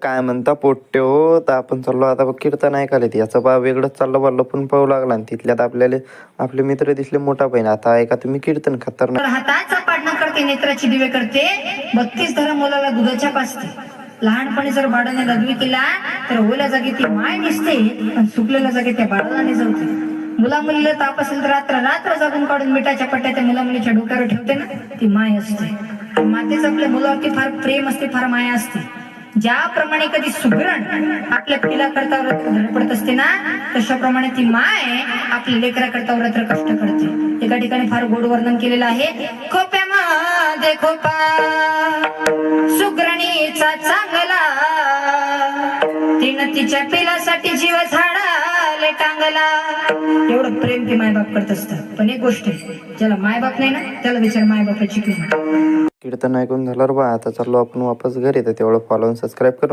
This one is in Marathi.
काय म्हणता पोट्टे हो, तर आपण चाललो आता बघ कीर्तन ऐकायला. याचं बा वेगळंच चाललं बा, लपून पाहू लागला आणि तिथल्यात आपल्याला आपले मित्र दिसले मोठा बहीण. आता ऐका तुम्ही कीर्तन खतरनाक. हाताचा पाडणं करते, नेत्राची दिवे करते, 32 धरा मुलाला दुधाच्या पाजते. लहानपणी जर बाळाने लघवी केला तर ओल्या जागी ती माय दिसते आणि सुकलेल्या जागी त्या बाळाला निजवते. मुला मुलीला ताप असेल तर रात्र रात्र जागून काढून मिठाच्या पट्ट्या त्या मुला मुलीच्या डोक्यावर ठेवते ना, ती माय असते. मातेच आपल्या मुलावरती फार प्रेम असते, फार माया असते. ज्याप्रमाणे कधी सुगरण आपल्या पिला करता धडपडत असते ना, तशाप्रमाणे ती माय आपल्या लेकरा करता व्रत कष्ट करते. एका ठिकाणी फार गोड वर्णन केलेलं आहे. खोप्यामध्ये खोपा सुगरणीचा चांगला, तिनं तिच्या पिलासाठी जीव झाडाले टांगला. एवढं प्रेम ती मायबाप करत असतात. पण एक गोष्ट आहे, ज्याला मायबाप नाही ना त्याला विचार मायबापाची किंमत. कीर्तन ऐकून झालं बा, आता चाललो आपण वापस घरी. तर तेवढं फॉलो सबस्क्राईब करून